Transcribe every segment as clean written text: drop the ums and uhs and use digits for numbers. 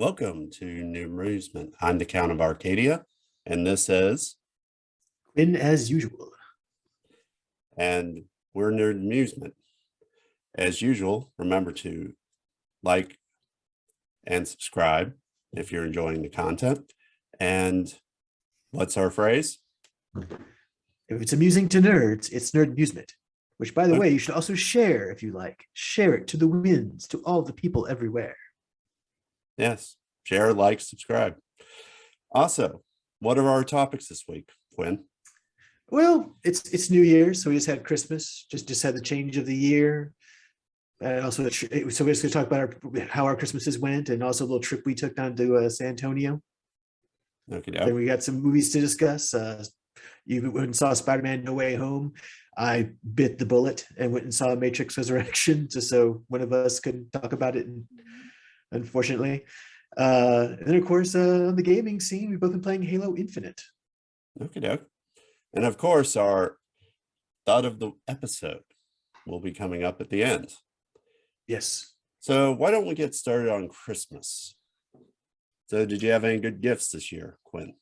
Welcome to Nerdmusement. I'm the Count of Arcadia, and this is, Quinn as usual. and we're Nerdmusement. As usual, remember to like and subscribe if you're enjoying the content. And what's our phrase? If it's amusing to nerds, it's Nerdmusement. Which, by the Okay. way, you should also share if you like. Share it to the winds, to all the people everywhere. Yes, share, like, subscribe. Also, what are our topics this week, Quinn? Well, it's New Year's, so we just had Christmas, just had the change of the year. And also, so we're just going to talk about how our Christmases went, and also a little trip we took down to San Antonio. Okay, Then we got some movies to discuss. You went and saw Spider-Man No Way Home. I bit the bullet and went and saw Matrix Resurrection, just so one of us could talk about it. Unfortunately, and then of course on the gaming scene, we've both been playing Halo Infinite. Okay, and of course, our thought of the episode will be coming up at the end. Yes. So why don't we get started on Christmas? So did you have any good gifts this year, Quinn?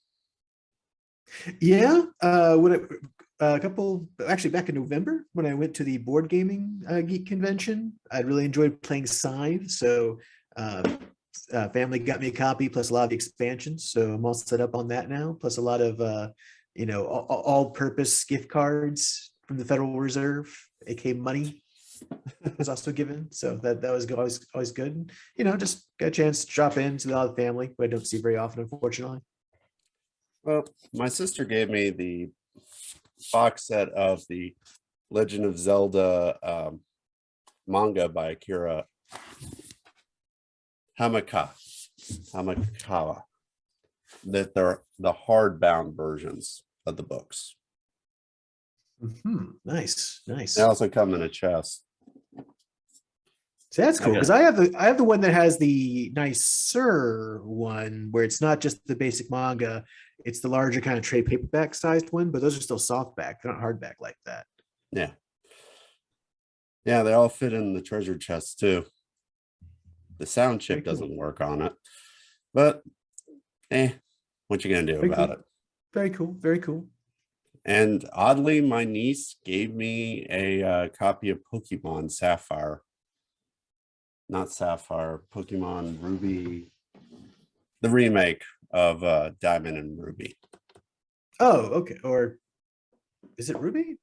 Yeah. A couple, actually back in November when I went to the board gaming geek convention, I really enjoyed playing Scythe. So family got me a copy plus a lot of the expansions. So I'm all set up on that now. Plus a lot of, all-purpose gift cards from the Federal Reserve, aka money, was also given. So that was always good. Just got a chance to drop in to the family, who I don't see very often, unfortunately. Well, my sister gave me the box set of the Legend of Zelda manga by Akira Hamakawa. That they're the hardbound versions of the books. Nice. They also come in a chest. So that's cool, because I have the one that has the nicer one where it's not just the basic manga, it's the larger kind of trade paperback sized one, but those are still softback. They're not hardback like that. Yeah, they all fit in the treasure chest too. The sound chip doesn't work on it, but what you gonna do about it? Very cool. And oddly, my niece gave me a copy of Pokemon Sapphire. Not Sapphire, Pokemon Ruby, the remake of Diamond and Ruby. Oh, okay. Or is it Ruby?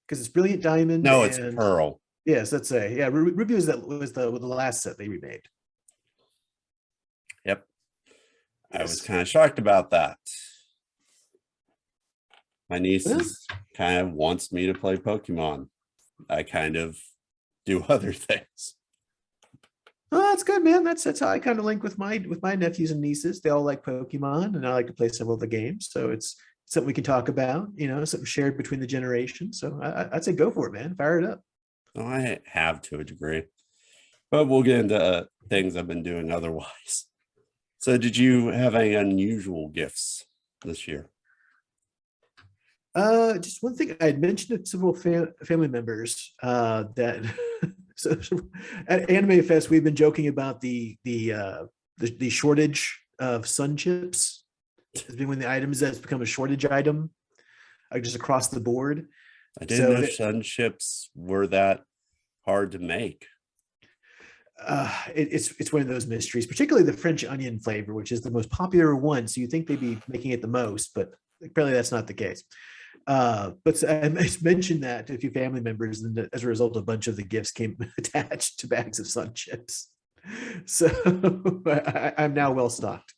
Because it's Brilliant Diamond. No, it's Pearl. Yes, let's say. Yeah, Ruby was the last set they remade. Yep. Yes. I was kind of shocked about that. My niece kind of wants me to play Pokemon. I kind of do other things. Oh, that's good, man. That's how I kind of link with my nephews and nieces. They all like Pokemon, and I like to play several of the games. So it's something we can talk about. Something shared between the generations. So I'd say go for it, man. Fire it up. Oh, I have to a degree, but we'll get into things I've been doing otherwise. So, did you have any unusual gifts this year? Just one thing I had mentioned to several family members that so at Anime Fest we've been joking about the shortage of sun chips. It's been one of the items that's become a shortage item, just across the board. I didn't know sun chips were that hard to make. It's one of those mysteries, particularly the French onion flavor, which is the most popular one. So you think they'd be making it the most, but apparently that's not the case. But I mentioned that to a few family members, and as a result, a bunch of the gifts came attached to bags of sun chips. So I'm now well stocked.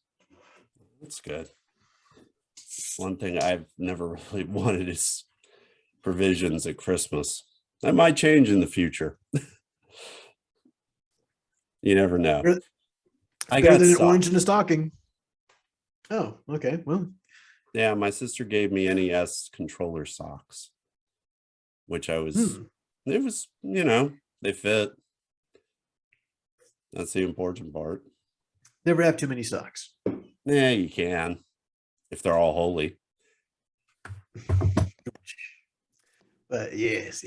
That's good. One thing I've never really wanted is provisions at Christmas. That might change in the future. You never know. I got an orange in a stocking. Oh, okay. Well, yeah, my sister gave me NES controller socks, which it was, they fit. That's the important part. Never have too many socks. Yeah, you can, if they're all holy. But yes.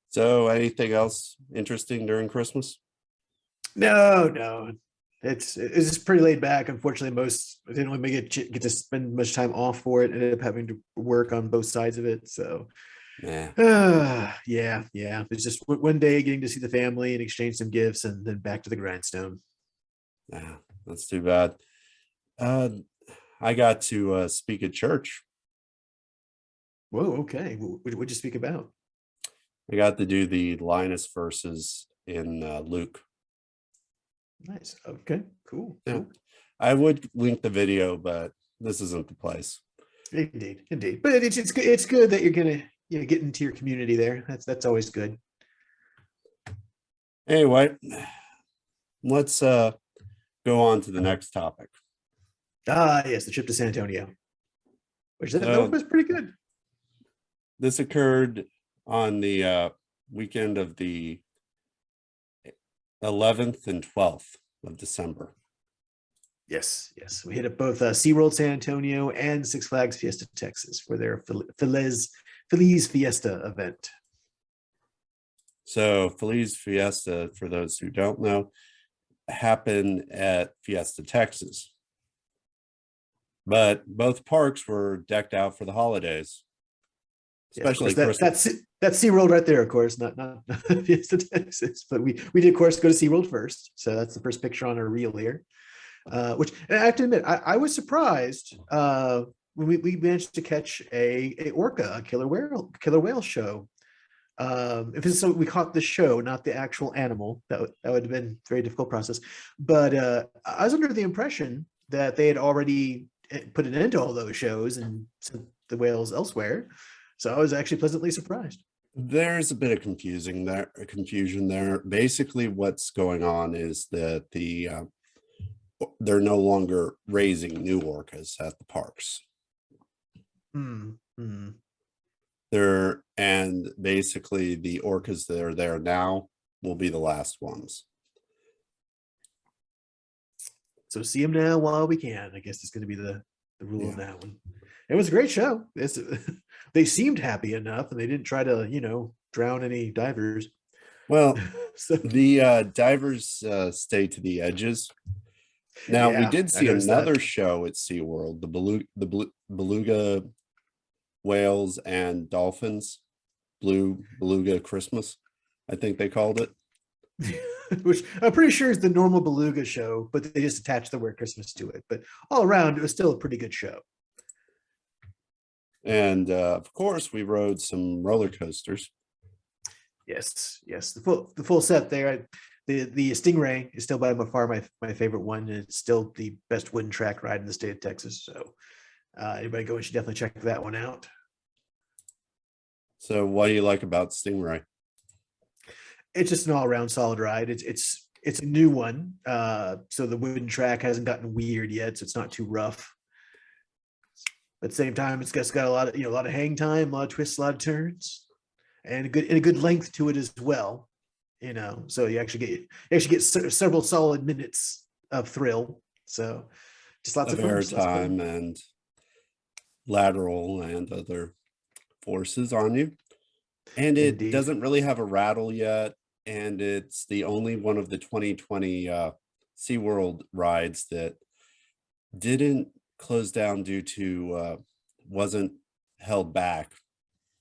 So anything else interesting during Christmas? No. It's just pretty laid back. Unfortunately, most I didn't really get to spend much time off for it. Ended up having to work on both sides of it. So Yeah, yeah. It's just one day getting to see the family and exchange some gifts, and then back to the grindstone. yeah, that's too bad. Uh, I got to speak at church. Whoa, okay. What'd you speak about? I got to do the Linus verses in Luke. Nice. Okay. Cool. Yeah, Cool. I would link the video, but this isn't the place. Indeed. But it's good that you're gonna get into your community there. That's always good. Anyway, let's go on to the next topic. Ah, yes, the trip to San Antonio, which that So was pretty good. this occurred on the weekend of the 11th and 12th of December. Yes. We hit up both SeaWorld San Antonio and Six Flags Fiesta, Texas for their Feliz Fiesta event. So Feliz Fiesta, for those who don't know, happened at Fiesta, Texas. But both parks were decked out for the holidays, Yes, of especially course, Christmas. that's SeaWorld right there, of course, not Fiesta, Texas. But we did, of course, go to SeaWorld first. So that's the first picture on our reel here. Which and I have to admit, I was surprised when we managed to catch a orca, a killer whale show. If it's so, we caught the show, not the actual animal. That would have been a very difficult process. But I was under the impression that they had already put an end to all those shows and sent the whales elsewhere. So I was actually pleasantly surprised. There's a bit of confusion there. Basically, what's going on is that they're no longer raising new orcas at the parks. Hmm. And basically the orcas that are there now will be the last ones. So see them now while we can. I guess it's going to be the rule of Yeah. that one. It was a great show. They seemed happy enough, and they didn't try to drown any divers. Well, So the divers stay to the edges. Now we yeah, did I see noticed that. another show at SeaWorld, the beluga whales and dolphins, blue beluga Christmas, I think they called it. Which I'm pretty sure is the normal beluga show, but they just attached the word Christmas to it. But all around, it was still a pretty good show. And of course, we rode some roller coasters. Yes. The full set there. The Stingray is still by far my favorite one. And it's still the best wooden track ride in the state of Texas. So anybody going should definitely check that one out. So what do you like about Stingray? It's just an all around solid ride. It's a new one, so the wooden track hasn't gotten weird yet, so it's not too rough. At the same time, it's got a lot of a lot of hang time, a lot of twists, a lot of turns, and a good length to it as well. So you actually get several solid minutes of thrill. So just lots Of of fun. Just lots of fun. airtime and lateral and other forces on you. And it Indeed. doesn't really have a rattle yet. And it's the only one of the 2020 SeaWorld rides that didn't close down due to wasn't held back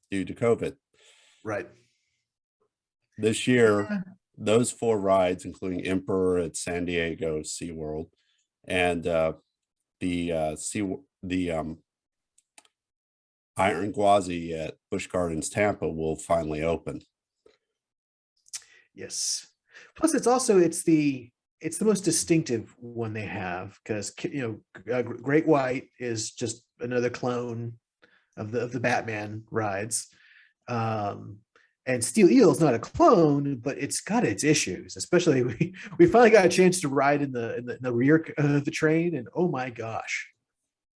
due to COVID. Right. This year, Yeah. those 4 rides, including Emperor at San Diego SeaWorld and the Iron Gwazi at Busch Gardens Tampa, will finally open. Yes. Plus, it's the most distinctive one they have because Great White is just another clone of the Batman rides, and Steel Eel is not a clone, but it's got its issues. Especially we finally got a chance to ride in the rear of the train, and oh my gosh,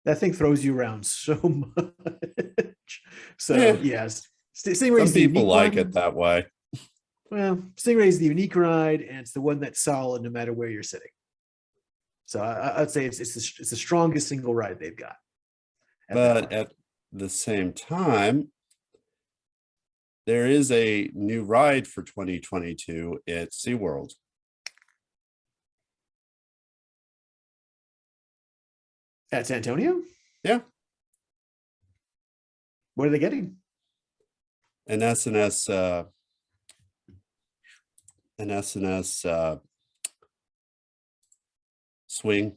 that thing throws you around so much. So Yeah, yes, some Stingray's the people unique like one. it that way. Well, Stingray is the unique ride, and it's the one that's solid no matter where you're sitting. So I'd say it's the strongest single ride they've got at that But park. at the same time, there is a new ride for 2022 at SeaWorld. At San Antonio? Yeah, What are they getting? an SNS, swing.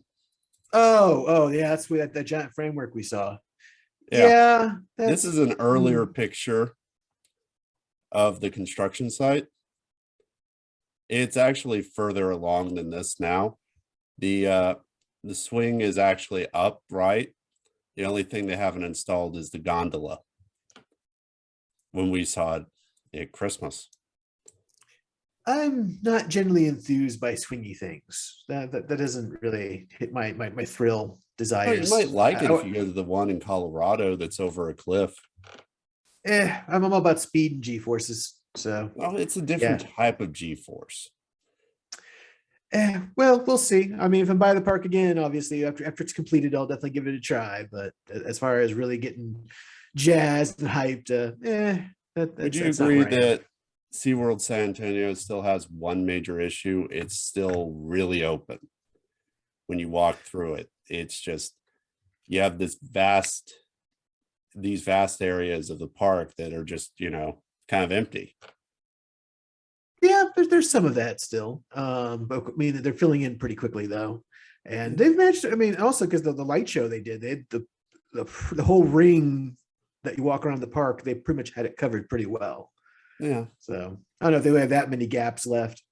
Oh, yeah, that's that giant framework we saw. Yeah, Yeah, this that's is an earlier hmm. picture of the construction site. It's actually further along than this now. The swing is actually upright. The only thing they haven't installed is the gondola. When we saw it at Christmas. I'm not generally enthused by swingy things. That doesn't really hit my thrill Oh, you might desires. like it if you go to the one in Colorado that's over a cliff. I'm all about speed and G forces. So Well, it's a different yeah. type of G-force. Well, we'll see. I mean, if I buy the park again, obviously after it's completed, I'll definitely give it a try. But as far as really getting jazzed and hyped, Would you that's not agree where I am. that SeaWorld San Antonio still has one major issue? It's still really open. When you walk through it, it's just you have these vast areas of the park that are just, kind of empty. Yeah, there's some of that still. But I mean, they're filling in pretty quickly though, and they've managed. I mean, also because the light show they did, they had the whole ring that you walk around the park. They pretty much had it covered pretty well. Yeah. So I don't know if they have that many gaps left.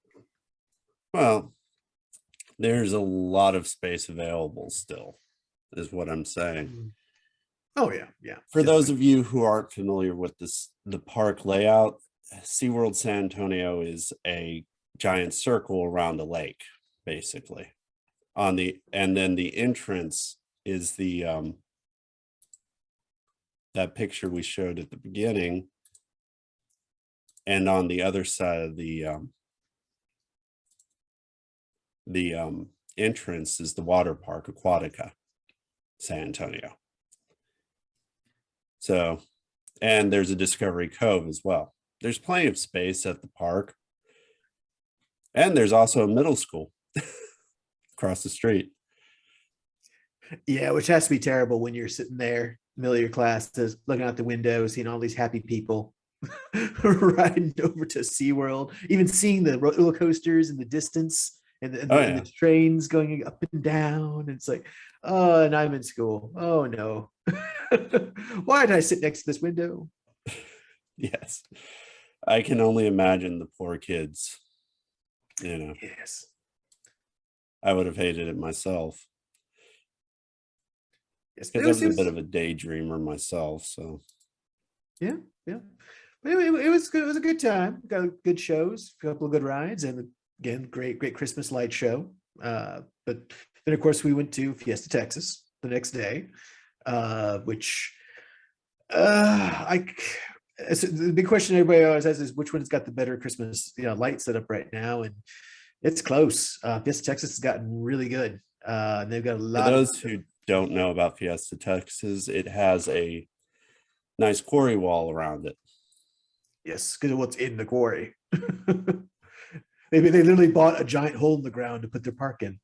Well, there's a lot of space available still, is what I'm saying. Mm. Oh yeah, yeah. For those Definitely. of you who aren't familiar with the park layout, SeaWorld San Antonio is a giant circle around a lake, basically. And then the entrance is that picture we showed at the beginning. And on the other side of the entrance is the water park, Aquatica, San Antonio. So, and there's a Discovery Cove as well. There's plenty of space at the park. And there's also a middle school across the street. Yeah, which has to be terrible when you're sitting there, in the middle of your classes, looking out the window, seeing all these happy people riding over to SeaWorld, even seeing the roller coasters in the distance Oh and the yeah. trains going up and down. It's like, oh, and I'm in school. Oh no. Why did I sit next to this window? Yes. I can only imagine the poor kids. Yes. I would have hated it myself Yes. because I was a bit of a daydreamer myself. So yeah, yeah. But anyway, it was good. It was a good time. Got good shows, a couple of good rides, and again, great Christmas light show. But then, of course, we went to Fiesta, Texas, the next day, which I. So the big question everybody always has is which one's got the better Christmas, light setup right now, and it's close. Fiesta, Texas has gotten really good. And they've got a for lot of those who don't know about Fiesta, Texas, it has a nice quarry wall around it. yes, because of what's in the quarry. They literally bought a giant hole in the ground to put their park in.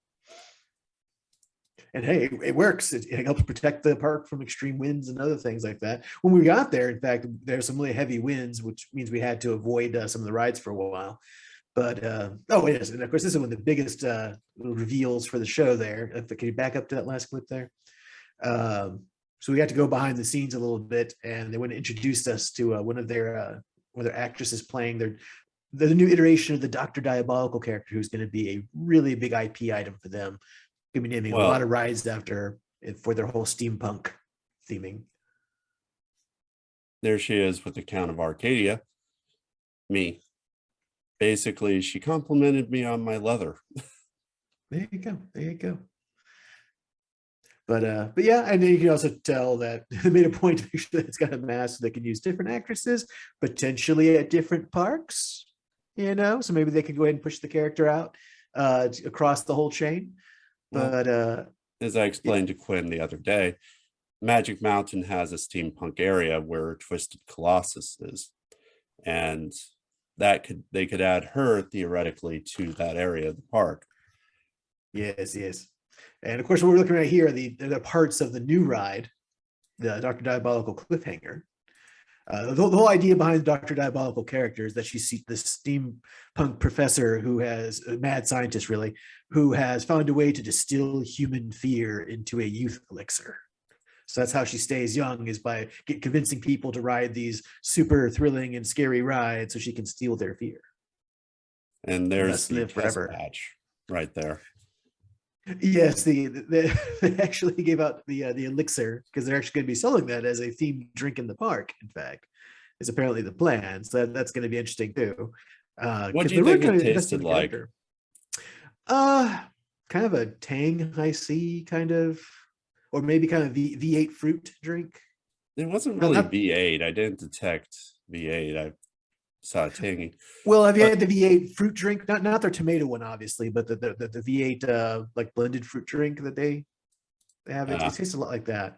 And hey, it works. It helps protect the park from extreme winds and other things like that. When we got there, in fact, there's some really heavy winds, which means we had to avoid some of the rides for a while. But oh yes, and of course this is one of the biggest reveals for the show. There, can you back up to that last clip there? So we got to go behind the scenes a little bit, and they went and introduced us to one of their actresses playing the new iteration of the Dr. Diabolical character, who's going to be a really big IP item for them. Going to be naming a lot of Well, rides after for their whole steampunk theming. there she is with the Count of Arcadia. Me. Basically, she complimented me on my leather. There you go. There you go. But yeah, and then you can also tell that they made a point to make sure that it's got a mask so they can use different actresses potentially at different parks. So maybe they could go ahead and push the character out across the whole chain. Well, But as I yeah, explained to Quinn the other day, Magic Mountain has a steampunk area where Twisted Colossus is. And they could add her theoretically to that area of the park. yes, yes. And of course, what we're looking at here are the parts of the new ride, the Dr. Diabolical cliffhanger. The whole idea behind Dr. Diabolical character is that she's this steampunk professor who has a mad scientist, really, who has found a way to distill human fear into a youth elixir. So that's how she stays young, is by convincing people to ride these super thrilling and scary rides so she can steal their fear. And there's Thus the live test forever. patch right there. Yes, they actually gave out the elixir because they're actually going to be selling that as a themed drink in the park. In fact, is apparently the plan. So that's going to be interesting too. What do you think it tasted like? Kind of a Tang high C kind of, or maybe kind of V8 fruit drink. It wasn't really V8. I didn't detect V8. I saw tangy. Well, have you had the V8 fruit drink? Not their tomato one, obviously, but the V8 like blended fruit drink that they have. It tastes a lot like that.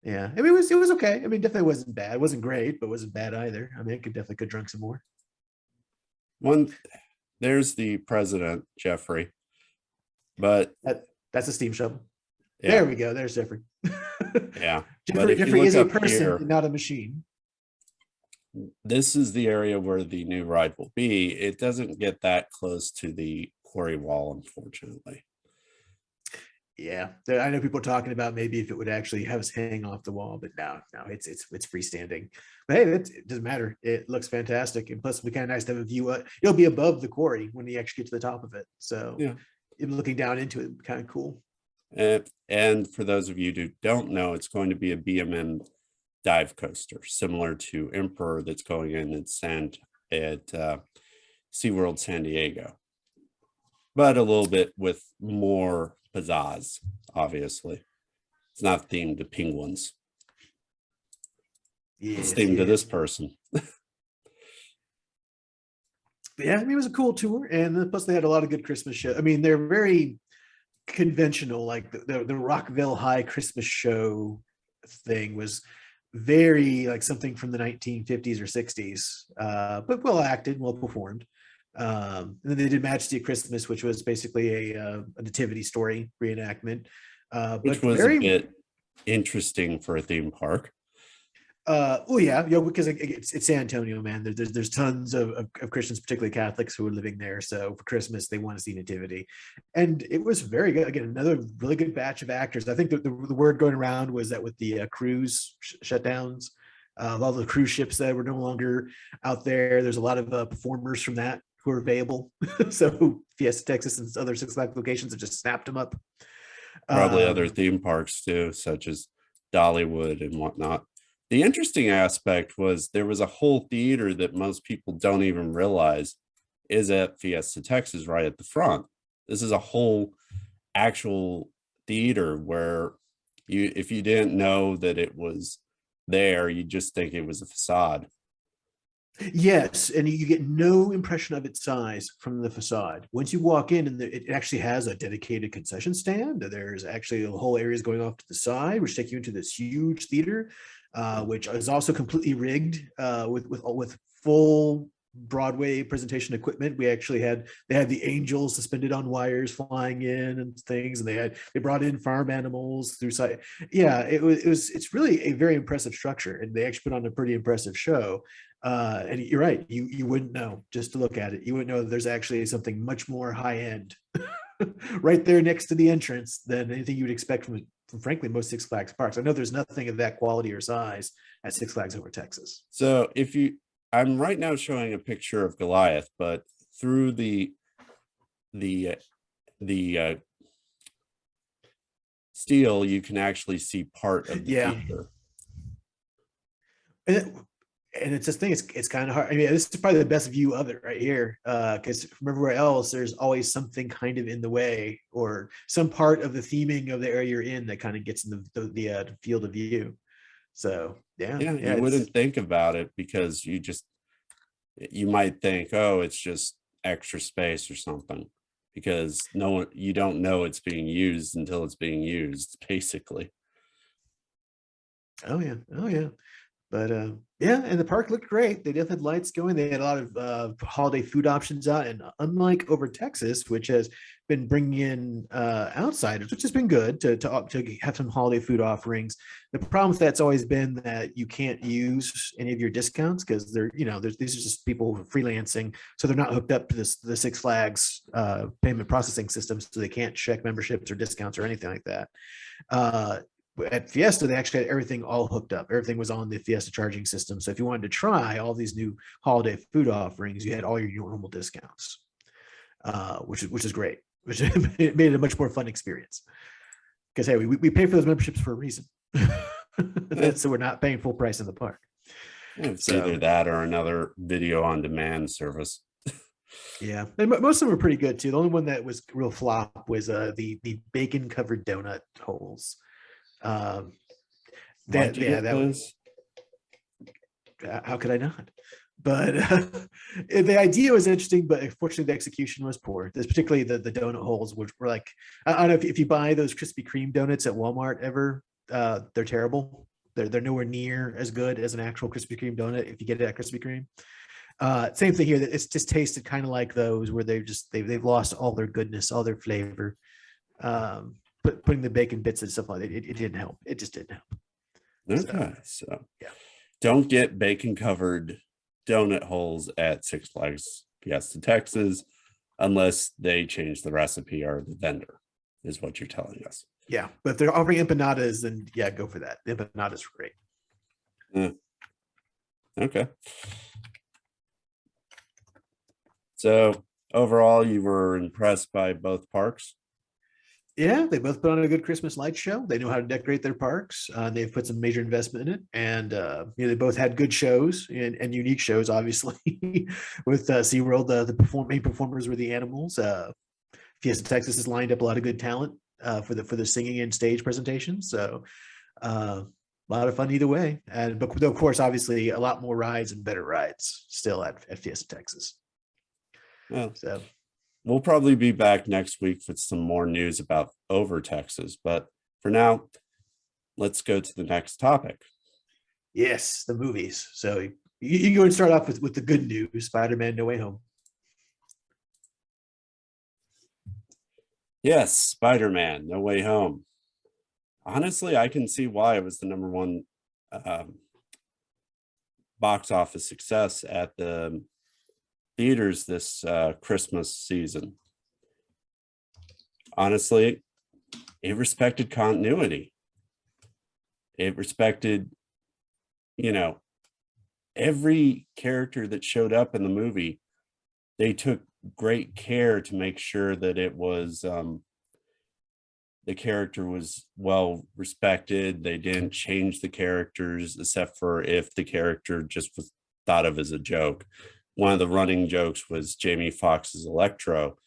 Yeah, I mean, it was okay. I mean, definitely wasn't bad. It wasn't great, but wasn't bad either. I mean, I could drink some more. There's the president, Jeffrey, but that's a steam shovel. Yeah. There we go. There's Jeffrey. Yeah, Jeffrey is a person, not a machine. This is the area where the new ride will be. It doesn't get that close to the quarry wall, unfortunately. Yeah, I know people are talking about maybe if it would actually have us hang off the wall, but no, it's freestanding. But hey, it doesn't matter. It looks fantastic, and plus, it'll be kind of nice to have a view. It'll be above the quarry when you actually get to the top of it. So yeah, looking down into it, kind of cool. And for those of you who don't know, it's going to be a BMM dive coaster, similar to Emperor that's going in at SeaWorld San Diego, but a little bit with more pizzazz. Obviously, it's not themed to penguins. It's themed to this person. Yeah, I mean, it was a cool tour, and plus they had a lot of good Christmas shows. I mean, they're very conventional, like the Rockville High Christmas show thing was very like something from the 1950s or 60s, but well acted, well performed. And then they did Majesty of Christmas, which was basically a nativity story reenactment, which was a bit interesting for a theme park. Because it's San Antonio, man. There's tons of Christians, particularly Catholics, who are living there. So for Christmas, they want to see nativity, and it was very good. Again, another really good batch of actors. I think the word going around was that with the cruise shutdowns, all the cruise ships that were no longer out there, there's a lot of performers from that who are available. So Fiesta, Texas, and other Six Flags locations have just snapped them up. Probably other theme parks too, such as Dollywood and whatnot. The interesting aspect was there was a whole theater that most people don't even realize is at Fiesta, Texas, right at the front. This is a whole actual theater where if you didn't know that it was there, you just think it was a facade. Yes, and you get no impression of its size from the facade. Once you walk in, and it actually has a dedicated concession stand. There's actually a whole areas going off to the side, which take you into this huge theater, which is also completely rigged with full Broadway presentation equipment. They had the angels suspended on wires flying in and things, and they brought in farm animals through site. Yeah, it's really a very impressive structure, and they actually put on a pretty impressive show. And you're right, you wouldn't know just to look at it. You wouldn't know that there's actually something much more high end right there next to the entrance than anything you would expect from frankly most Six Flags parks. I know there's nothing of that quality or size at Six Flags Over Texas. So I'm right now showing a picture of Goliath, but through the steel, you can actually see part of the theater. And it's this thing, it's kind of hard. I mean, this is probably the best view of it right here, because from everywhere else, there's always something kind of in the way, or some part of the theming of the area you're in that kind of gets in the field of view. So you wouldn't think about it because you might think, oh, it's just extra space or something, because you don't know it's being used until it's being used, basically. Oh yeah. But yeah, and the park looked great. They definitely had lights going. They had a lot of holiday food options out, and unlike over Texas, which has been bringing in outsiders, which has been good to have some holiday food offerings. The problem with that's always been that you can't use any of your discounts because they're these are just people freelancing, so they're not hooked up to the Six Flags payment processing system, so they can't check memberships or discounts or anything like that. Uh, at Fiesta, they actually had everything all hooked up. Everything was on the Fiesta charging system. So if you wanted to try all these new holiday food offerings, you had all your normal discounts, which is great. Which it made it a much more fun experience. Because hey, we pay for those memberships for a reason, so we're not paying full price in the park. It's either that or another video on demand service. Yeah, and most of them are pretty good too. The only one that was real flop was the bacon covered donut holes. That was, how could I not? But the idea was interesting, but unfortunately the execution was poor. There's particularly the donut holes, which were like, I don't know if you buy those Krispy Kreme donuts at Walmart ever, they're terrible. They're nowhere near as good as an actual Krispy Kreme donut if you get it at Krispy Kreme. Same thing here. That it's just tasted kind of like those where they've lost all their goodness, all their flavor. But putting the bacon bits and stuff like that, it didn't help. It just didn't help. Okay, so yeah, don't get bacon covered donut holes at Six Flags Fiesta Texas unless they change the recipe or the vendor, is what you're telling us. Yeah, but if they're offering empanadas, then yeah, go for that. The empanadas are great. Okay. So overall, you were impressed by both parks? Yeah, they both put on a good Christmas light show. They know how to decorate their parks. They've put some major investment in it, and they both had good shows and unique shows. Obviously, with SeaWorld, the main performers were the animals. Fiesta Texas has lined up a lot of good talent for the singing and stage presentations. So a lot of fun either way. And but of course, obviously, a lot more rides and better rides still at Fiesta Texas. Well, so. We'll probably be back next week with some more news about over Texas. But for now, let's go to the next topic. Yes, the movies. So you can go and start off with the good news, Spider-Man No Way Home. Yes, Spider-Man No Way Home. Honestly, I can see why it was the number one box office success at the theaters this Christmas season. Honestly, it respected continuity. It respected, every character that showed up in the movie. They took great care to make sure that it was the character was well respected. They didn't change the characters except for if the character just was thought of as a joke. One of the running jokes was Jamie Foxx's Electro.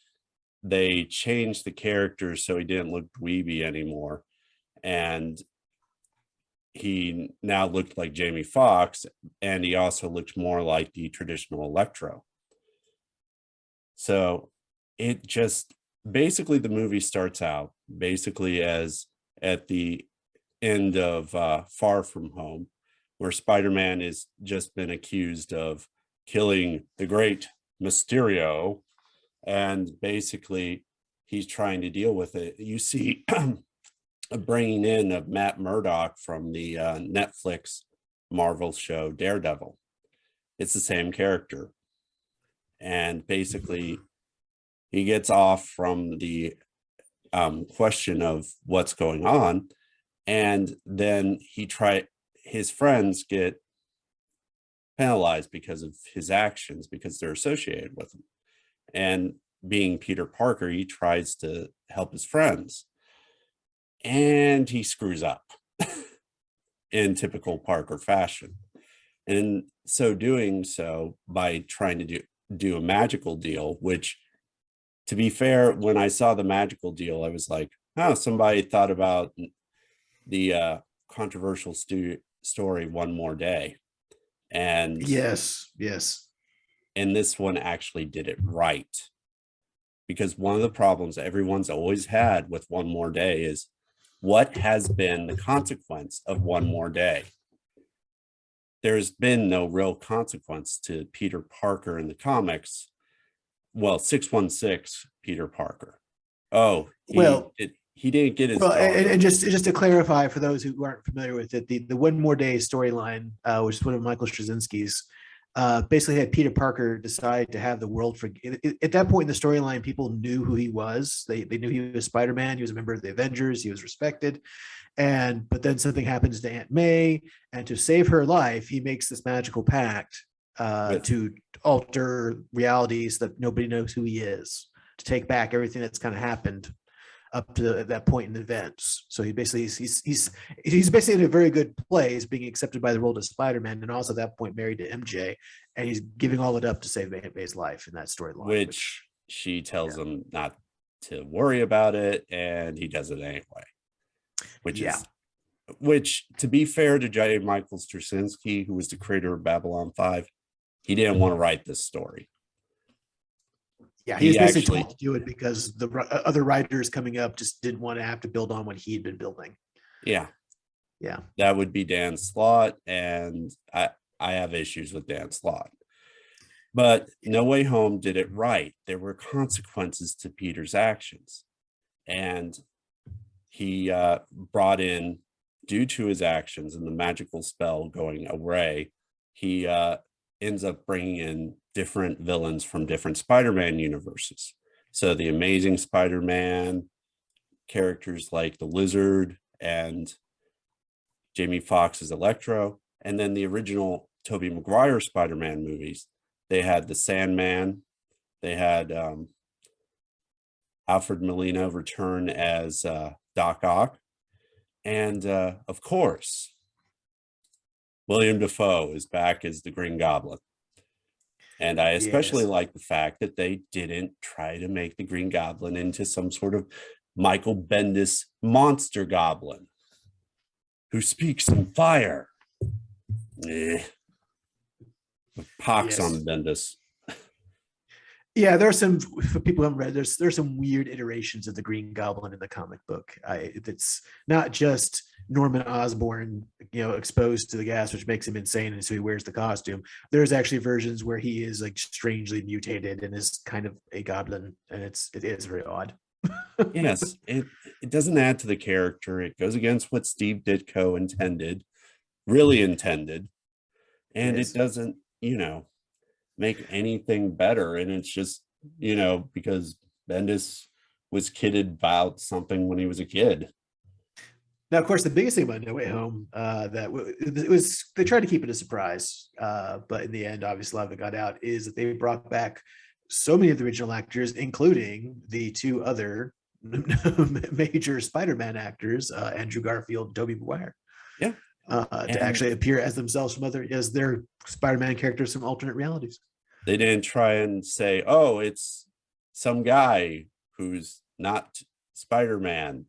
They changed the character so he didn't look dweeby anymore. And he now looked like Jamie Foxx, and he also looked more like the traditional Electro. So it just basically the movie starts out basically as at the end of Far From Home, where Spider-Man has just been accused of killing the great Mysterio, and basically he's trying to deal with it. You see a bringing in of Matt Murdock from the Netflix Marvel show Daredevil. It's the same character, and basically he gets off from the question of what's going on, and then his friends get penalized because of his actions, because they're associated with him. And being Peter Parker, he tries to help his friends, and he screws up in typical Parker fashion. And so doing so by trying to do a magical deal, which, to be fair, when I saw the magical deal, I was like, oh, somebody thought about the controversial story One More Day. And yes. And this one actually did it right. Because one of the problems everyone's always had with One More Day is, what has been the consequence of one more day? there's been no real consequence to Peter Parker in the comics. Well, 616 Peter Parker. Oh, Well, he didn't get his Well, daughter. and just to clarify for those who aren't familiar with it, the One More Day storyline, which is one of Michael Straczynski's, basically had Peter Parker decide to have the world for. At that point in the storyline, people knew who he was. They knew he was Spider-Man. He was a member of the Avengers. He was respected. But then something happens to Aunt May, and to save her life, he makes this magical pact to alter realities that nobody knows who he is, to take back everything that's kind of happened up to that point in events. So he basically he's basically in a very good place, being accepted by the role of Spider-Man, and also at that point married to MJ, and he's giving all it up to save Aunt May's life in that storyline. Which she tells him not to worry about it, and he does it anyway. Which, to be fair to J. Michael Straczynski, who was the creator of Babylon 5, he didn't want to write this story. Yeah, he was basically told to do it because the other writers coming up just didn't want to have to build on what he'd been building. Yeah. Yeah. That would be Dan Slott, and I have issues with Dan Slott. But No Way Home did it right. There were consequences to Peter's actions. And he brought in, due to his actions and the magical spell going away, he ends up bringing in different villains from different Spider-Man universes. So the Amazing Spider-Man, characters like the Lizard and Jamie Foxx's Electro, and then the original Tobey Maguire Spider-Man movies. They had the Sandman, they had Alfred Molina return as Doc Ock, and of course, William Dafoe is back as the Green Goblin. And I especially like the fact that they didn't try to make the Green Goblin into some sort of Michael Bendis monster goblin who speaks in fire. Pox on Bendis. Yeah, there are some, for people who haven't read, there's some weird iterations of the Green Goblin in the comic book. It's not just Norman Osborn, exposed to the gas, which makes him insane, and so he wears the costume. There's actually versions where he is like strangely mutated and is kind of a goblin, and it is very odd. Yes, it doesn't add to the character. It goes against what Steve Ditko really intended, and it doesn't, make anything better. And it's just, because Bendis was kidded about something when he was a kid. Now, of course, the biggest thing about No Way Home, they tried to keep it a surprise, but in the end, obviously, a lot of it got out, is that they brought back so many of the original actors, including the two other major Spider-Man actors, Andrew Garfield and Tobey Maguire. Yeah. To actually appear as themselves as their Spider-Man characters from alternate realities. They didn't try and say, oh, it's some guy who's not Spider-Man,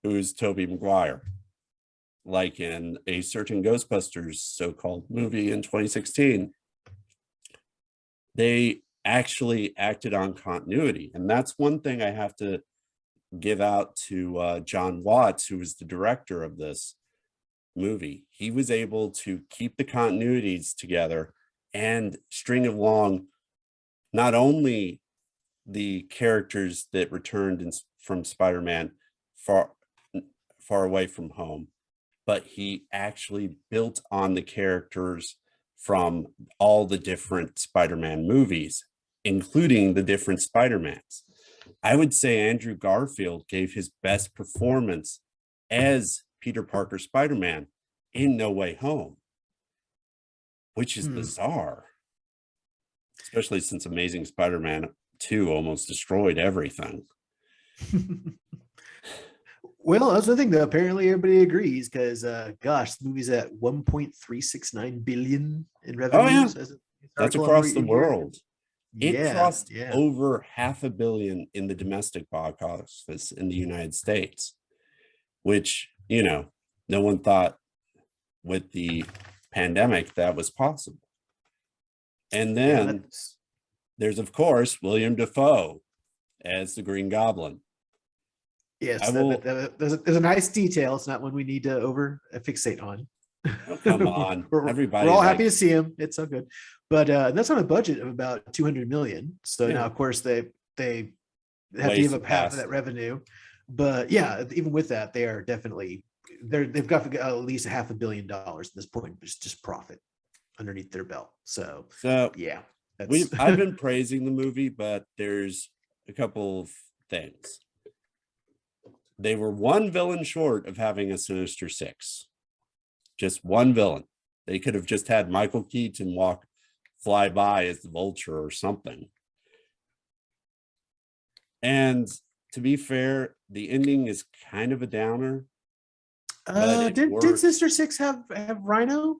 who's Tobey Maguire, like in a certain Ghostbusters so-called movie in 2016. They actually acted on continuity. And that's one thing I have to give out to John Watts, who was the director of this movie. He was able to keep the continuities together and string along not only the characters that returned from Spider-Man far away from home, but he actually built on the characters from all the different Spider-Man movies, including the different Spider-Mans. I would say Andrew Garfield gave his best performance as Peter Parker Spider-Man in No Way Home, which is bizarre, especially since Amazing Spider-Man 2 almost destroyed everything. Well, that's the thing that apparently everybody agrees, because gosh, the movie's at 1.369 billion in revenues. Oh, yeah. That's across the world. It crossed over $500 million in the domestic box office in the United States, which, no one thought with the pandemic that was possible. And then there's, of course, William Dafoe as the Green Goblin. Yes, there's a nice detail. It's not one we need to over fixate on. Oh, come on. We're Everybody all happy to likes. see him. It's so good, but that's on a budget of about 200 million. So Yeah, now, of course, they have to ways give to up half of pass that it. revenue. But yeah, even with that, they are definitely they've got at least $500 million at this point, just profit underneath their belt. So So yeah, that's I've been praising the movie, but there's a couple of things. They were one villain short of having a Sinister Six. Just one villain. They could have just had Michael Keaton fly by as the Vulture or something. And to be fair, the ending is kind of a downer, but it did works. Sister Six have Rhino?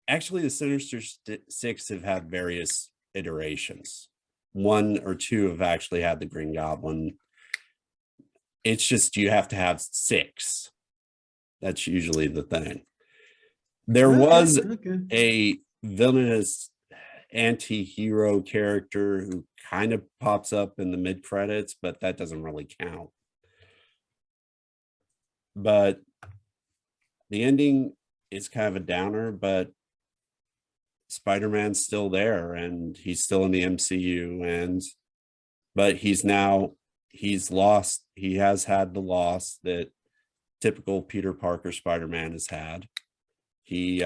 Actually, the Sinister Six have had various iterations. One or two have actually had the Green Goblin. It's just you have to have six. That's usually the thing. There was a villainous anti-hero character who kind of pops up in the mid-credits, but that doesn't really count. But the ending is kind of a downer, but Spider-Man's still there and he's still in the MCU, but he's lost. He has had the loss that typical Peter Parker Spider-Man has had. He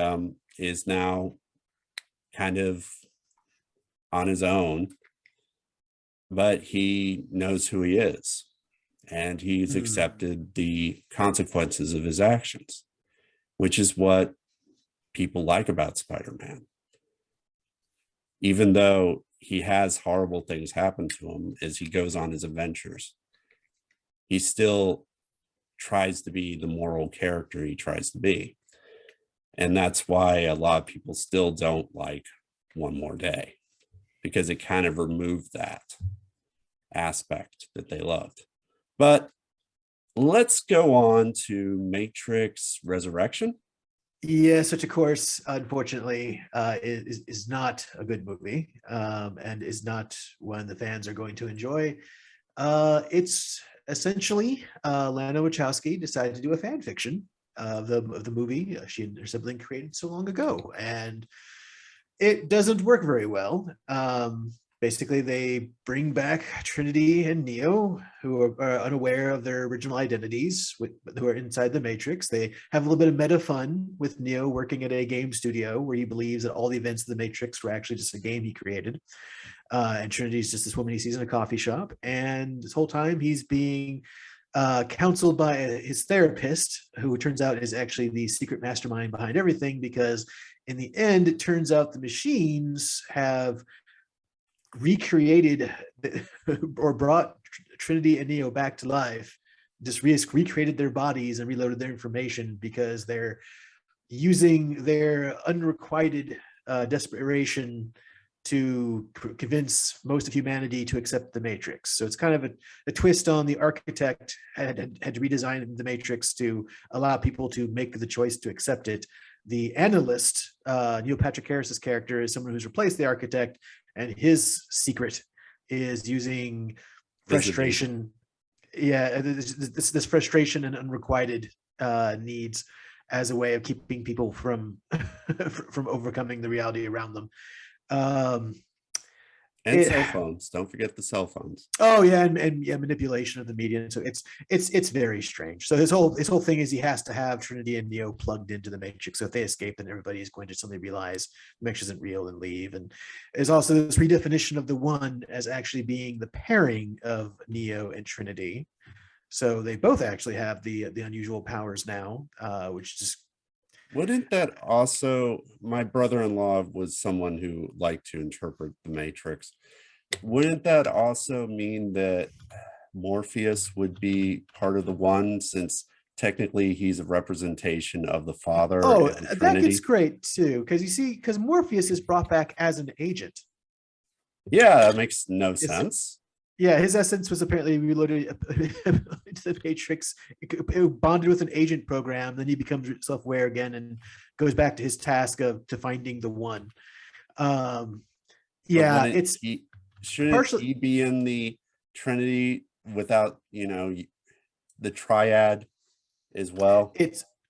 is now kind of on his own, but he knows who he is and he's accepted the consequences of his actions, which is what people like about Spider-Man. Even though he has horrible things happen to him as he goes on his adventures, he still tries to be the moral character he tries to be. And that's why a lot of people still don't like One More Day, because it kind of removed that aspect that they loved. But let's go on to Matrix Resurrection. Yes, which of course, unfortunately, is not a good movie, and is not one the fans are going to enjoy. It's essentially Lana Wachowski decided to do a fan fiction of the movie she and her sibling created so long ago, and it doesn't work very well. Basically, they bring back Trinity and Neo, who are unaware of their original identities, who are inside the Matrix. They have a little bit of meta fun with Neo working at a game studio where he believes that all the events of the Matrix were actually just a game he created. And Trinity's just this woman he sees in a coffee shop. And this whole time he's being counseled by his therapist, who turns out is actually the secret mastermind behind everything, because in the end, it turns out the machines have recreated or brought Trinity and Neo back to life, just recreated their bodies and reloaded their information because they're using their unrequited desperation to convince most of humanity to accept the Matrix. So it's kind of a twist on the architect had to redesign the Matrix to allow people to make the choice to accept it. The analyst, Neil Patrick Harris's character, is someone who's replaced the architect, and his secret is using frustration. Yeah, this frustration and unrequited needs as a way of keeping people from from overcoming the reality around them. And cell phones. Don't forget the cell phones. Oh yeah, and yeah, manipulation of the media. And so it's very strange. So his whole thing is he has to have Trinity and Neo plugged into the Matrix. So if they escape, then everybody is going to suddenly realize the Matrix isn't real and leave. And there's also this redefinition of the One as actually being the pairing of Neo and Trinity. So they both actually have the unusual powers now, which just wouldn't that also, my brother-in-law was someone who liked to interpret the Matrix. Wouldn't that also mean that Morpheus would be part of the One, since technically he's a representation of the Father? Oh, and that Trinity? gets great too, because you see, because Morpheus is brought back as an agent. Yeah, that makes no sense. Yeah, his essence was apparently reloaded into the Matrix, bonded with an agent program. Then he becomes self-aware again and goes back to his task of to finding the One. Yeah, it's shouldn't partially he be in the Trinity without the triad as well?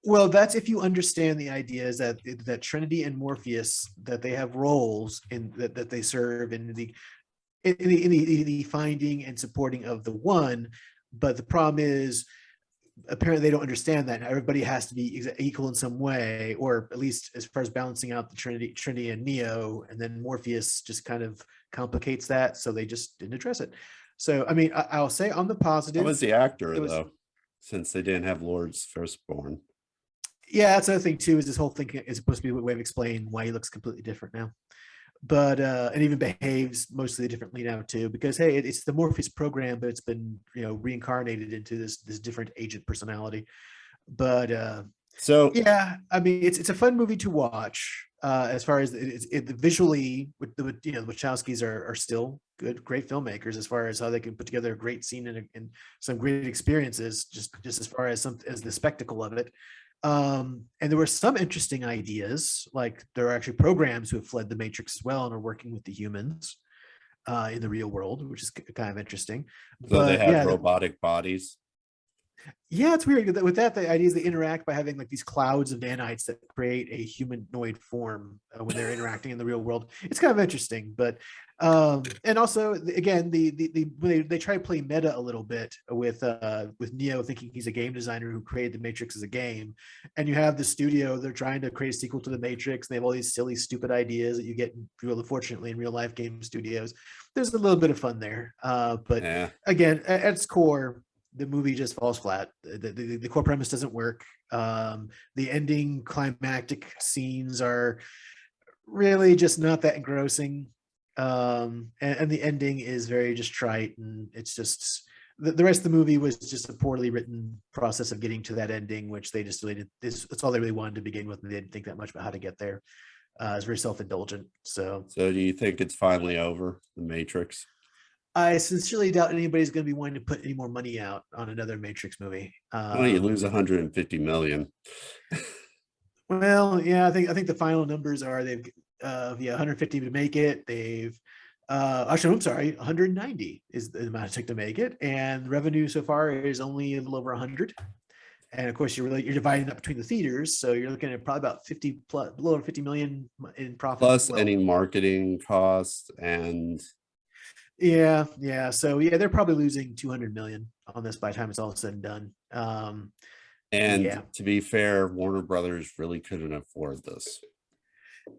Well, that's if you understand the idea is that Trinity and Morpheus, that they have roles in that they serve in the finding and supporting of the one. But the problem is apparently they don't understand that everybody has to be equal in some way, or at least as far as balancing out the Trinity and Neo, and then Morpheus just kind of complicates that, so they just didn't address it. So I mean, I'll say on the positive, How was the actor it was, though, since they didn't have Lord's firstborn? yeah, that's another thing too, is this whole thing is supposed to be a way of explaining why he looks completely different now. But and even behaves mostly differently now too, because hey, it's the Morpheus program, but it's been, you know, reincarnated into this different agent personality. But So yeah, I mean, it's a fun movie to watch. As far as visually, with the, you know, the Wachowskis are still great filmmakers as far as how they can put together a great scene and some great experiences, just as far as as the spectacle of it. And there were some interesting ideas, like there are actually programs who have fled the Matrix as well and are working with the humans in the real world, which is kind of interesting. so they But have yeah, robotic bodies. yeah, it's weird with that. The idea is they interact by having like these clouds of nanites that create a humanoid form when they're interacting in the real world. It's kind of interesting, but and also again, they try to play meta a little bit with Neo thinking he's a game designer who created the Matrix as a game, and you have the studio, they're trying to create a sequel to the Matrix. And they have all these silly, stupid ideas that you get, unfortunately, in real life game studios. There's a little bit of fun there, but Yeah. again, at its core, the movie just falls flat. The core premise doesn't work. The ending climactic scenes are really just not that engrossing. And the ending is very just trite, and it's just the rest of the movie was just a poorly written process of getting to that ending, which they just really did. That's all they really wanted to begin with, and they didn't think that much about how to get there. It's very self-indulgent. So So do you think it's finally over, the Matrix? I sincerely doubt anybody's going to be wanting to put any more money out on another Matrix movie. Well, you lose 150 million. Well, yeah, I think the final numbers are they've yeah, 150 to make it. They've actually, I'm sorry, 190 is the amount it took to make it, and the revenue so far is only a little over 100. And of course, you're dividing that between the theaters, so you're looking at probably about 50 plus, a little over 50 million in profit. Plus Well, any marketing costs and yeah. So yeah, they're probably losing 200 million on this by the time it's all said and done. Yeah, to be fair, Warner Brothers really couldn't afford this.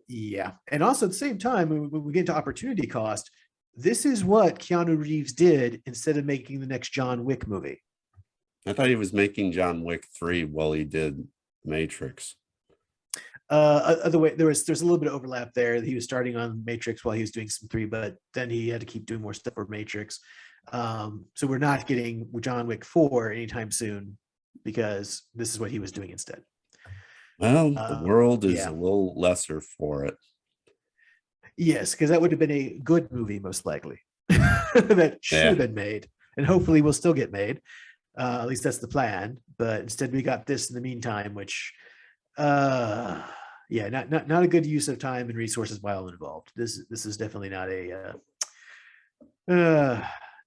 yeah. And also at the same time, when we get to opportunity cost, this is what Keanu Reeves did instead of making the next John Wick movie. I thought he was making John Wick 3 while he did Matrix. Other way, there's a little bit of overlap there. He was starting on Matrix while he was doing some 3, but then he had to keep doing more stuff for Matrix. So we're not getting John Wick 4 anytime soon because this is what he was doing instead. Well, the world is Yeah. a little lesser for it. Yes, because that would have been a good movie, most likely. That should have been made, and hopefully will still get made. At least that's the plan. But instead, we got this in the meantime, which, yeah, not a good use of time and resources by all involved. This is definitely not a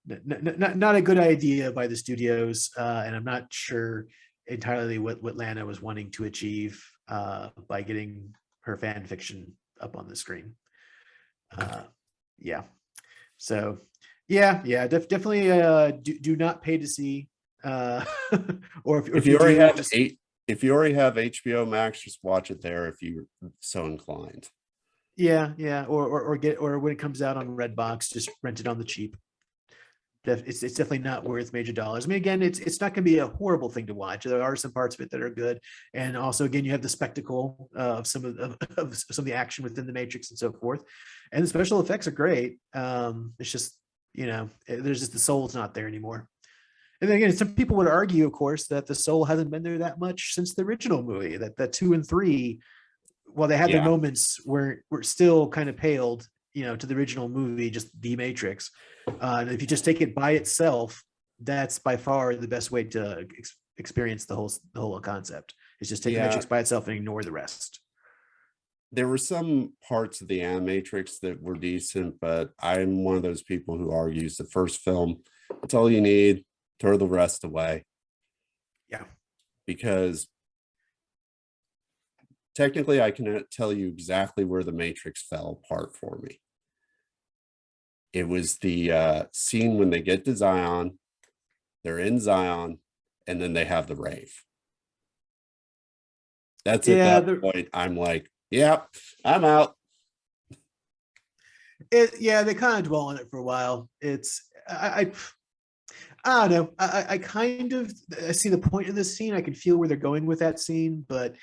not a good idea by the studios, and I'm not sure entirely what Lana was wanting to achieve by getting her fan fiction up on the screen. Yeah. So yeah, definitely do not pay to see. Or if you already do, have just if you already have HBO Max, just watch it there if you're so inclined. yeah, or when it comes out on Redbox, just rent it on the cheap. It's definitely not worth major dollars. I mean, again, it's not going to be a horrible thing to watch. There are some parts of it that are good, and also again, you have the spectacle of some of some of the action within the Matrix and so forth, and the special effects are great. It's just, you know, there's just the soul's not there anymore. And then again, some people would argue, of course, that the soul hasn't been there that much since the original movie. That 2 and 3, while they had their moments, were still kind of paled, you know, to the original movie, just the Matrix. And if you just take it by itself, that's by far the best way to experience the whole concept. Is just take the Matrix by itself and ignore the rest. There were some parts of the Animatrix that were decent, but I'm one of those people who argues the first film, it's all you need, throw the rest away. Yeah. Because technically I can tell you exactly where the Matrix fell apart for me. It was the scene when they get to Zion, they're in Zion, and then they have the rave. That's at Yeah, that point, I'm like, yep, I'm out. they kind of dwell on it for a while. I don't know. I kind of I see the point of this scene. I can feel where they're going with that scene, but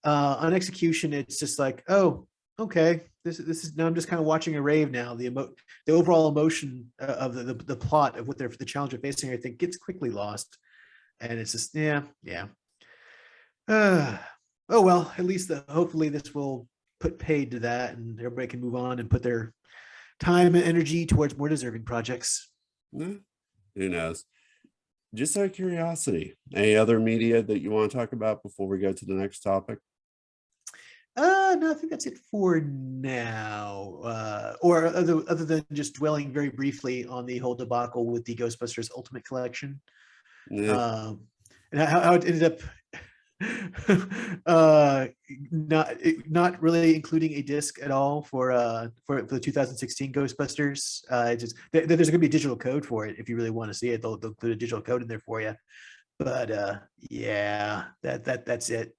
on execution, it's just like, oh, okay. This is now I'm just kind of watching a rave now. The overall emotion of the plot of what the challenge they're facing, I think, gets quickly lost, and it's just yeah. Oh well, at least hopefully this will put paid to that, and everybody can move on and put their time and energy towards more deserving projects. Who knows? Just out of curiosity, any other media that you want to talk about before we go to the next topic? No, I think that's it for now. Or other than just dwelling very briefly on the whole debacle with the Ghostbusters Ultimate Collection, and how it ended up not really including a disc at all for the 2016 Ghostbusters. There's going to be a digital code for it if you really want to see it. They'll include a digital code in there for you. But yeah, that's it.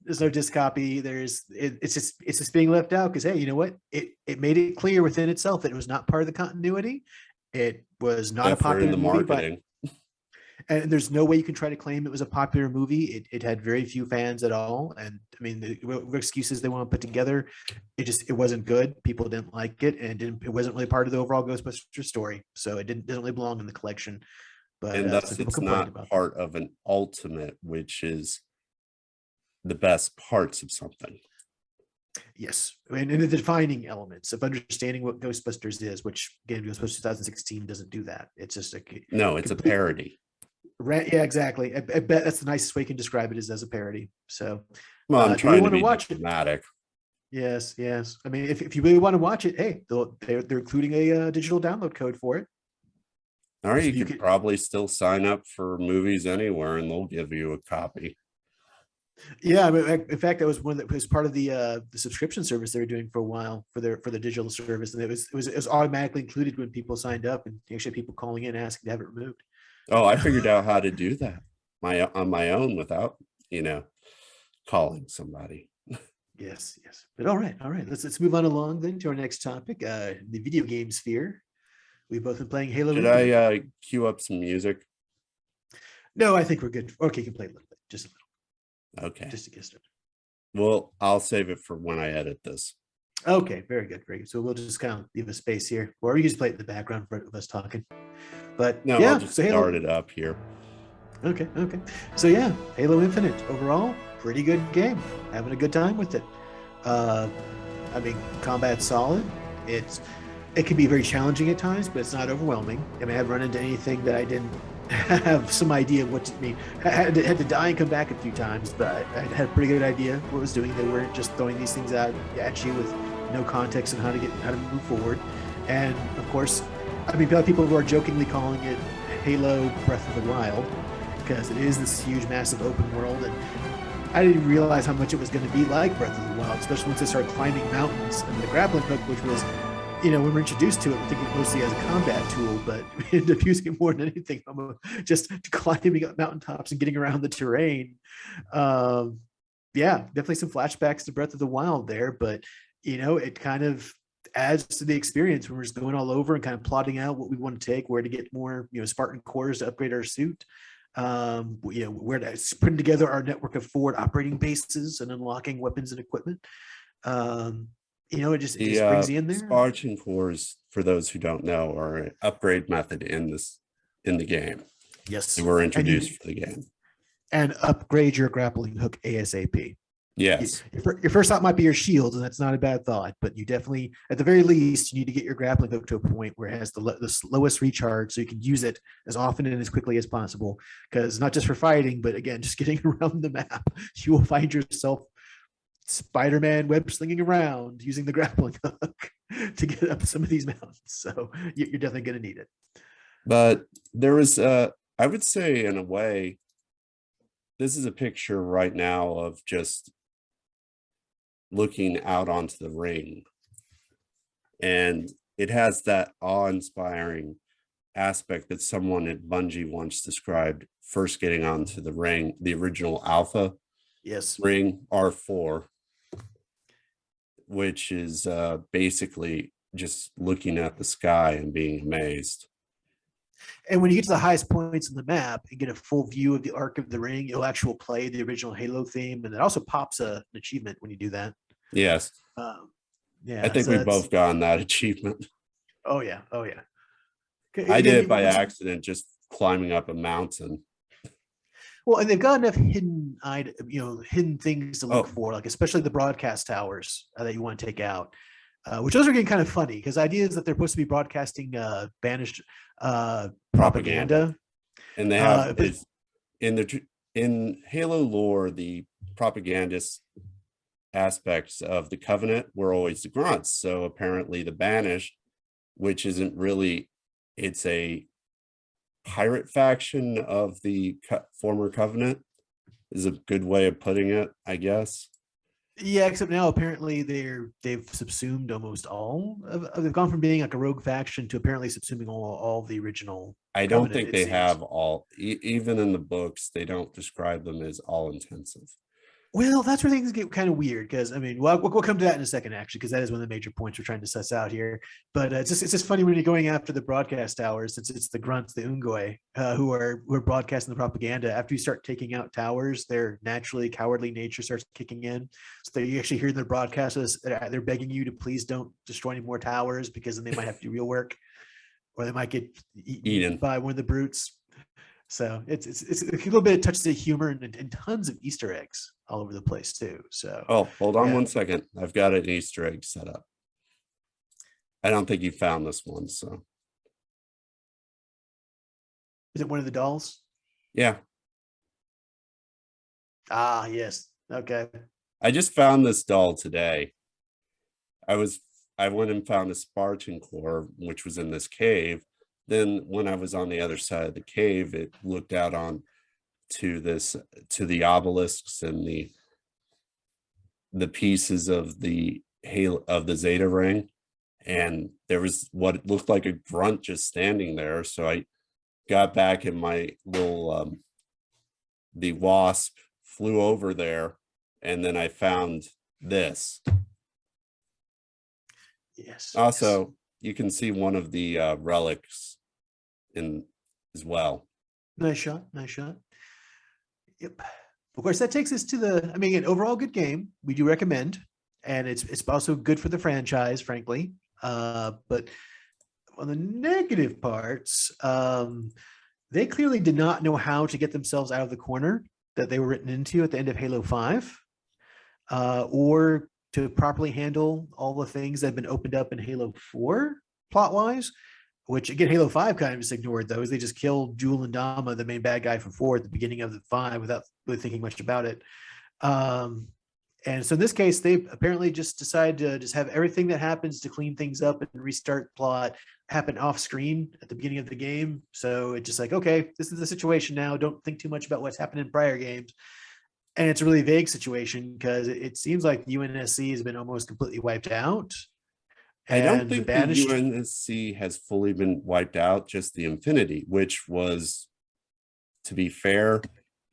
There's no disc copy. It's just being left out because, hey, you know what? It made it clear within itself that it was not part of the continuity. It was not a popular the movie, marketing. and there's no way you can try to claim it was a popular movie. It had very few fans at all, and I mean, the excuses they want to put together, it wasn't good. People didn't like it, and it wasn't really part of the overall Ghostbusters story, so it doesn't really belong in the collection. But And thus it's not part of an ultimate, which is the best parts of something. Yes, and the defining elements of understanding what Ghostbusters is, which again, Ghostbusters 2016 doesn't do that. It's just it's a parody. Right? Yeah, exactly. I bet that's the nicest way you can describe it, is as a parody. So, well, I'm trying to be watch dramatic. It. Yes. I mean, if you really want to watch it, hey, they're including a digital download code for it. All right, you could probably still sign up for Movies Anywhere, and they'll give you a copy. Yeah, I mean, in fact, that was one that was part of the subscription service they were doing for a while for the digital service, and it was automatically included when people signed up, and actually people calling in asking to have it removed. Oh, I figured out how to do that on my own without calling somebody. Yes. But all right. Let's move on along then to our next topic, the video game sphere. We've both been playing Halo. Should I cue up some music? No, I think we're good. Okay, you can play a little bit, just a little. Okay. Just to get started. Well, I'll save it for when I edit this. Okay, very good. So we'll just kind of leave a space here, or you just play it in the background for us talking. But no, yeah, I'll just start it up here. Okay. So yeah, Halo Infinite overall, pretty good game. Having a good time with it. I mean, combat's solid. It can be very challenging at times, but it's not overwhelming. I mean, I've run into anything that I didn't have some idea of what to mean. I had to die and come back a few times, but I had a pretty good idea what it was doing. They weren't just throwing these things out at you with no context on how to move forward. And of course, I mean, people who are jokingly calling it Halo Breath of the Wild, because it is this huge, massive open world, and I didn't realize how much it was going to be like Breath of the Wild, especially once they started climbing mountains. And the grappling hook, which was, when we're introduced to it, we're thinking mostly as a combat tool, but we ended up using it more than anything, just climbing up mountaintops and getting around the terrain. Yeah, definitely some flashbacks to Breath of the Wild there, but it kind of adds to the experience when we're just going all over and kind of plotting out what we want to take, where to get more, Spartan cores to upgrade our suit. Where to putting together our network of forward operating bases and unlocking weapons and equipment. It just brings you in there. Spartan cores, for those who don't know, are an upgrade method in the game. Yes, they were introduced for the game. And upgrade your grappling hook ASAP. Yes. Your first thought might be your shield, and that's not a bad thought, but you definitely, at the very least, you need to get your grappling hook to a point where it has the lowest recharge, so you can use it as often and as quickly as possible. Because not just for fighting, but again, just getting around the map, you will find yourself Spider-Man web slinging around using the grappling hook to get up some of these mountains. So you're definitely going to need it. But there was, I would say, in a way, this is a picture right now of just looking out onto the ring. And it has that awe-inspiring aspect that someone at Bungie once described first getting onto the ring, the original Alpha Yes. ring R4, which is basically just looking at the sky and being amazed. And when you get to the highest points in the map and get a full view of the arc of the ring, you'll actually play the original Halo theme, and it also pops an achievement when you do that. Yes. Yeah, I think so we've both gotten that achievement. Oh yeah, oh yeah. I did it by accident, just climbing up a mountain. Well, and they've got enough hidden, hidden things to look Oh. for, like especially the broadcast towers that you want to take out, which those are getting kind of funny because the idea is that they're supposed to be broadcasting banished propaganda. And they have but in Halo lore, the propagandist aspects of the Covenant were always the grunts. So apparently the banished, which isn't really, it's a pirate faction of the former Covenant, is a good way of putting it, I guess. Yeah, except now apparently they've subsumed almost all of, they've gone from being like a rogue faction to apparently subsuming all the original. I don't Covenant, think it they seems. have all, even in the books, they don't describe them as all intensive. Well, that's where things get kind of weird because I mean, we'll come to that in a second, actually, because that is one of the major points we're trying to suss out here. But it's just funny when you're going after the broadcast towers, since it's the grunts, the Ungoi, who are broadcasting the propaganda. After you start taking out towers, their naturally cowardly nature starts kicking in. So you actually hear their broadcasters, they're begging you to please don't destroy any more towers because then they might have to do real work, or they might get eaten by one of the brutes. So it's a little bit of touches of humor and tons of Easter eggs all over the place too. So hold on 1 second. I've got an Easter egg set up. I don't think you found this one. So is it one of the dolls? Yeah. Ah, yes. Okay. I just found this doll today. I went and found a Spartan core, which was in this cave. Then when I was on the other side of the cave, it looked out on to the obelisks and the pieces of the Zeta ring, and there was what looked like a grunt just standing there. So I got back in my little the Wasp flew over there, and then I found this. Yes. Also, yes. You can see one of the relics in as well. Nice shot. Nice shot. Yep. Of course, that takes us to an overall good game. We do recommend, and it's also good for the franchise, frankly. But on the negative parts, they clearly did not know how to get themselves out of the corner that they were written into at the end of Halo 5, or to properly handle all the things that have been opened up in Halo 4 plot-wise, which again, Halo 5 kind of just ignored those. They just killed Jewel and Dama, the main bad guy from 4 at the beginning of the 5 without really thinking much about it. And so in this case, they apparently just decided to just have everything that happens to clean things up and restart plot happen off screen at the beginning of the game. So it's just like, okay, this is the situation now. Don't think too much about what's happened in prior games. And it's a really vague situation because it seems like the UNSC has been almost completely wiped out. I don't think the UNSC has fully been wiped out, just the Infinity, which was, to be fair,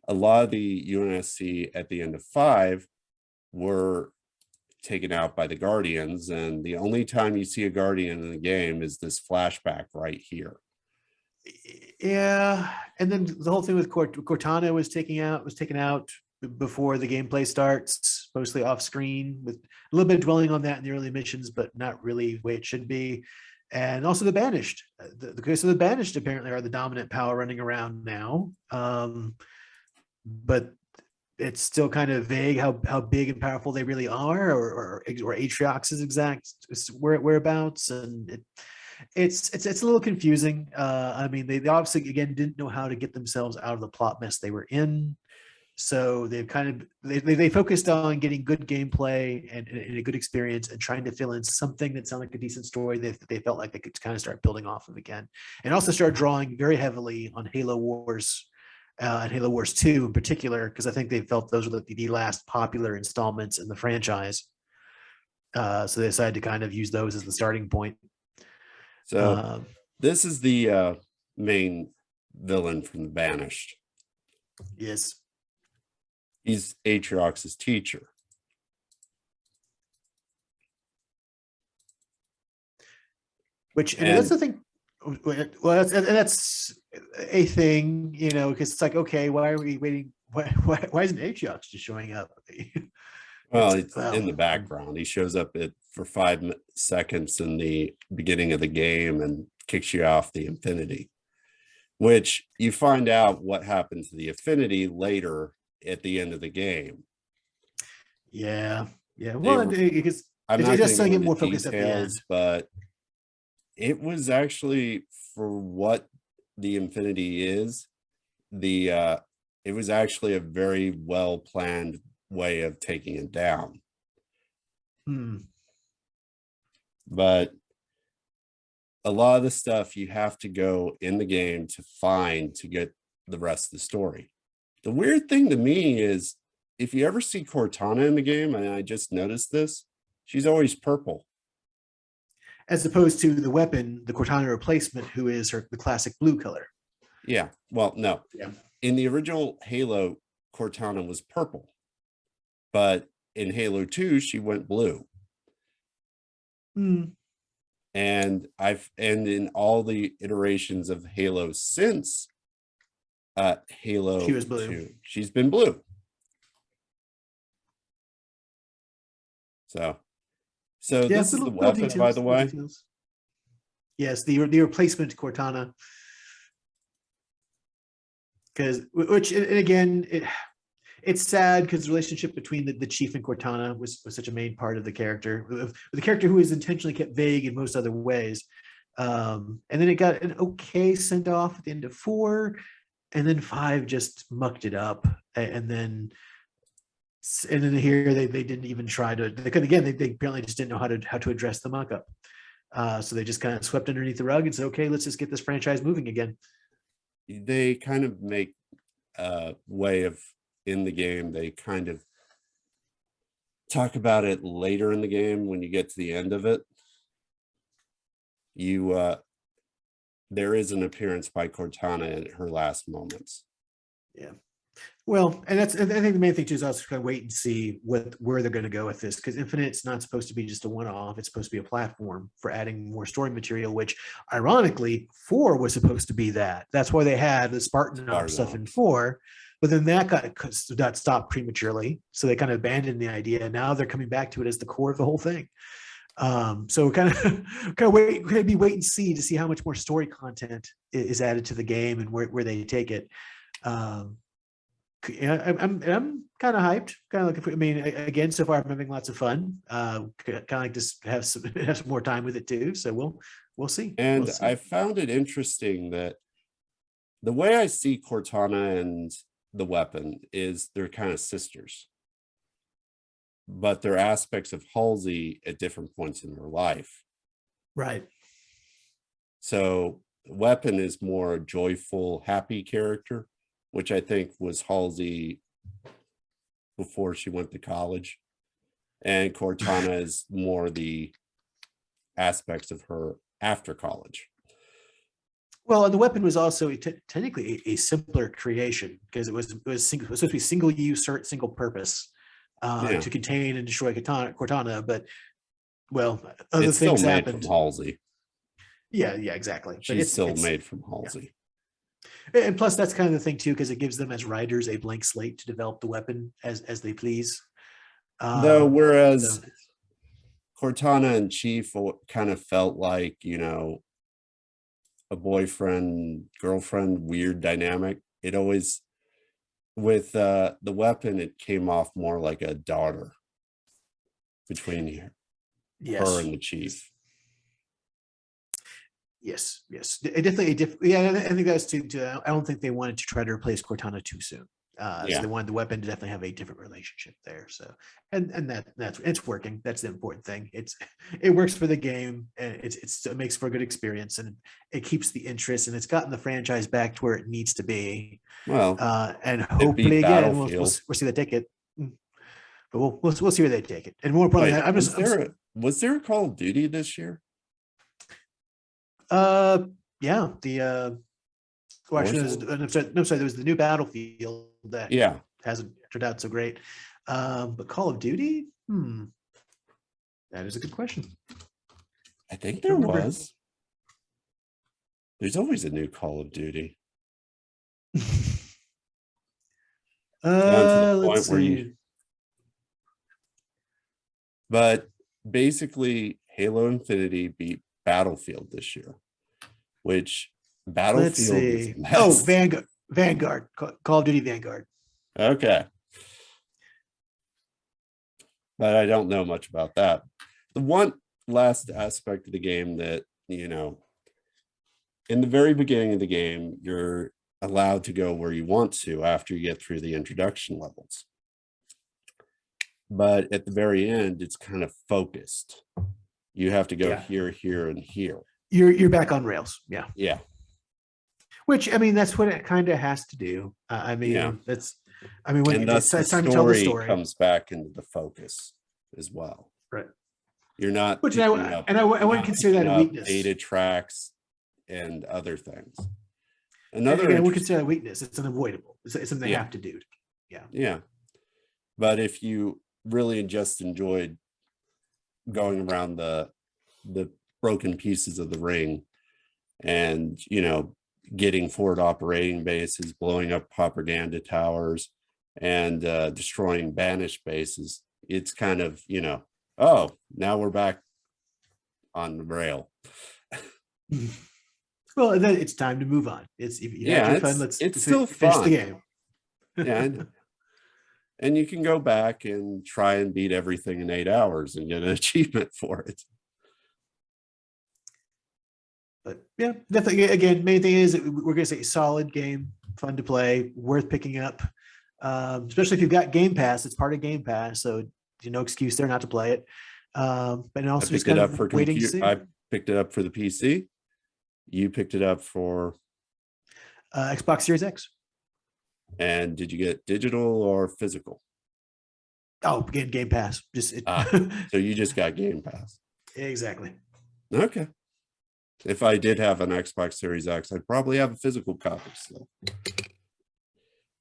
a lot of the UNSC at the end of 5 were taken out by the Guardians, and the only time you see a Guardian in the game is this flashback right here. Yeah, and then the whole thing with Cortana was taken out before the gameplay starts, mostly off screen, with a little bit of dwelling on that in the early missions, but not really the way it should be. And also the Banished. The case of the Banished apparently are the dominant power running around now. But it's still kind of vague how big and powerful they really are, or Atriox's exact whereabouts, and it's a little confusing. I mean, they obviously again didn't know how to get themselves out of the plot mess they were in. So they've kind of they focused on getting good gameplay and a good experience and trying to fill in something that sounded like a decent story that they felt like they could kind of start building off of again, and also start drawing very heavily on Halo Wars and Halo Wars 2 in particular, because I think they felt those were the last popular installments in the franchise. So they decided to kind of use those as the starting point. So Um, this is the main villain from the Banished. yes. He's Atriox's teacher. Which, and that's the thing. Well, that's a thing, you know, because it's like, okay, why are we waiting? Why isn't Atriox just showing up? Well, it's in the background. He shows up for 5 seconds in the beginning of the game and kicks you off the Infinity, which you find out what happened to the Infinity later at the end of the game. Yeah. Well, because I'm it not does going to get go more into focused at the end. details, but it was actually, for what the Infinity is, it was actually a very well planned way of taking it down. But a lot of the stuff you have to go in the game to find to get the rest of the story. The weird thing to me is, if you ever see Cortana in the game, and I just noticed this, she's always purple. As opposed to the weapon, the Cortana replacement, who is the classic blue color. Yeah. Well, no. Yeah. In the original Halo, Cortana was purple. But in Halo 2, she went blue. And in all the iterations of Halo since Halo she was blue. 2, she's been blue. So this is the weapon, details, by the way. Details. Yes, the replacement Cortana. Which again, it's sad because the relationship between the Chief and Cortana was such a main part of the character. The character who is intentionally kept vague in most other ways. And then it got an okay send off at the end of 4, and then 5 just mucked it up. And then here they didn't even try to. They apparently just didn't know how to address the muck up. So they just kind of swept underneath the rug and said, okay, let's just get this franchise moving again. They kind of make a way of, in the game, they kind of talk about it later in the game when you get to the end of it. There is an appearance by Cortana in her last moments. Yeah. Well, and I think the main thing too is also kind of wait and see where they're going to go with this, because Infinite's not supposed to be just a one-off. It's supposed to be a platform for adding more story material, which ironically 4 was supposed to be that. That's why they had the Spartan stuff in 4, but then that got stopped prematurely. So they kind of abandoned the idea. And now they're coming back to it as the core of the whole thing. So kind of wait and see to see how much more story content is added to the game and where they take it. I'm kind of hyped. Kind of looking for. I mean, again, so far I'm having lots of fun. Kind of like just have some more time with it too. So we'll see. And I found it interesting that the way I see Cortana and the weapon is they're kind of sisters, but they're aspects of Halsey at different points in their life. Right. So the weapon is more a joyful, happy character, which I think was Halsey before she went to college. And Cortana is more the aspects of her after college. Well, and the weapon was also technically a simpler creation, because it was supposed to be single use, single purpose, to contain and destroy Cortana. But well, other things happened. From Halsey. Yeah, exactly. She's still made from Halsey. Yeah. And plus, that's kind of the thing too, because it gives them as writers a blank slate to develop the weapon as they please. Though, whereas Cortana and Chief kind of felt like, a boyfriend, girlfriend, weird dynamic. It always, with the weapon, it came off more like a daughter between her and the Chief. Yes. It definitely, yeah. I think that's too. I don't think they wanted to try to replace Cortana too soon. So they wanted the weapon to definitely have a different relationship there. So, and that's it's working. That's the important thing. It works for the game, and it makes for a good experience, and it keeps the interest, and it's gotten the franchise back to where it needs to be. Well, And it beat hopefully again, we'll Battlefield. see where they take it. But we'll see where they take it. And more importantly, Wait, was there a Call of Duty this year? Yeah, the well, actually, no, sorry, there was the new Battlefield that hasn't turned out so great. But Call of Duty, that is a good question. I think there was. There's always a new Call of Duty. Let's see. But basically, Halo Infinity beat Battlefield this year, which Battlefield is Vanguard, Call of Duty Vanguard. Okay. But I don't know much about that. The one last aspect of the game that, in the very beginning of the game, you're allowed to go where you want to after you get through the introduction levels. But at the very end, it's kind of focused. You have to go here, here, and here. You're back on rails. Yeah. Yeah. Which, I mean, that's what it kind of has to do. When it's time to tell the story comes back into the focus as well. Right. You're not. Which I wouldn't consider that a weakness. Data tracks and other things. I would consider that a weakness. It's unavoidable. It's something they have to do. Yeah. Yeah. But if you really just enjoyed going around the broken pieces of the ring and, getting forward operating bases, blowing up propaganda towers, and destroying banished bases, it's kind of, oh, now we're back on the rail. Well, then it's time to move on. It's fun. Let's still finish fun. The game. Yeah. And you can go back and try and beat everything in 8 hours and get an achievement for it. But yeah, definitely. Again, main thing is we're going to say solid game, fun to play, worth picking up. Especially if you've got Game Pass, it's part of Game Pass, so no excuse there not to play it. But also I picked it up for computer. I picked it up for the PC. You picked it up for Xbox Series X. And did you get digital or physical? Oh, again, Game Pass. So you just got Game Pass. Exactly. Okay. If I did have an Xbox Series X, I'd probably have a physical copy still.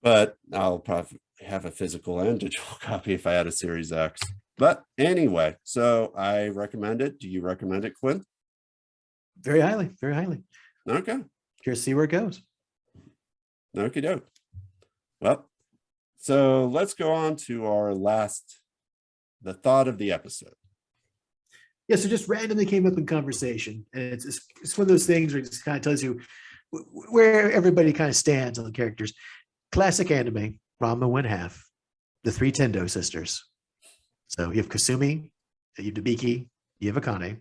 But I'll probably have a physical and digital copy if I had a Series X. But anyway, so I recommend it. Do you recommend it, Quinn? Very highly, very highly. Okay. Curious to see where it goes. Okie doke. Well, so let's go on to the thought of the episode. Yeah, so just randomly came up in conversation, and it's one of those things where it just kind of tells you where everybody kind of stands on the characters. Classic anime, Ranma 1/2, the three Tendo sisters. So you have Kasumi, you have Nabiki, you have Akane.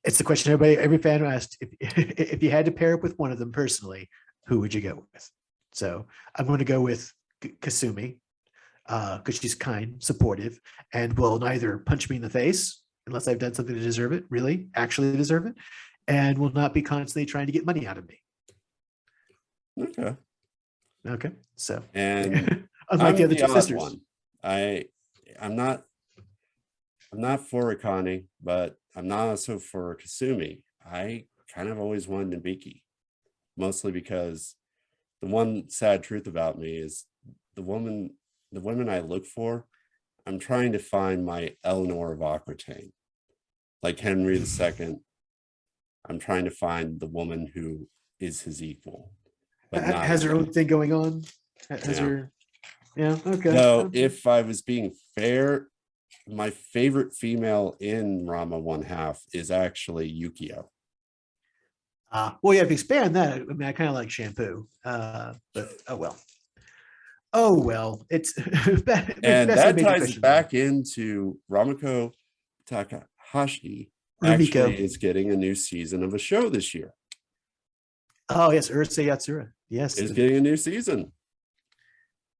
It's the question every fan asked: if you had to pair up with one of them personally, who would you go with? So I'm going to go with Kasumi because she's kind, supportive, and will neither punch me in the face unless I've done something to deserve it, really, actually deserve it, and will not be constantly trying to get money out of me. Okay. So, and unlike the other two sisters, one. I'm not for Akane, but I'm not also for Kasumi. I kind of always wanted Nabiki, mostly because the one sad truth about me is the women I look for, I'm trying to find my Eleanor of Aquitaine. Like Henry II, I'm trying to find the woman who is his equal. But has her own thing going on. Okay. So if I was being fair, my favorite female in Ranma 1/2 is actually Yukio. Well, you have to expand that. I mean, I kind of like Shampoo, but oh well. It's and that ties back into Ramiko Takahashi. Actually, is getting a new season of a show this year. Oh yes, Urusei Yatsura. Yes, is getting a new season.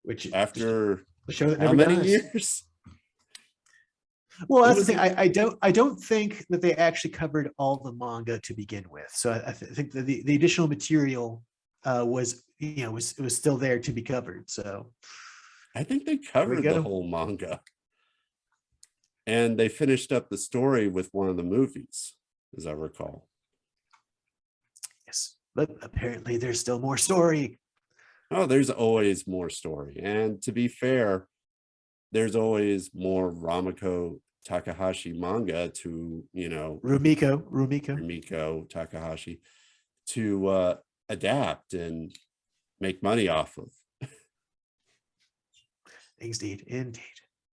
which After the show that how never many dies. years? Well, What that's the was thing. it? I don't think that they actually covered all the manga to begin with. So I think that the additional material was was still there to be covered. So I think they there we covered the go. whole manga. And they finished up the story with one of the movies, as I recall. Yes, but apparently there's still more story. Oh, there's always more story. And to be fair, there's always more Ramako Takahashi manga to, Rumiko Takahashi to adapt and make money off of. Indeed.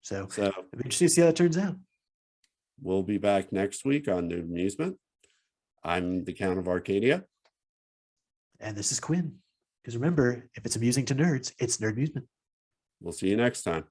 So So I'm interested to see how that turns out. we'll be back next week on Nerd Amusement. I'm the Count of Arcadia. And this is Quinn. Because remember, if it's amusing to nerds, it's nerd amusement. We'll see you next time.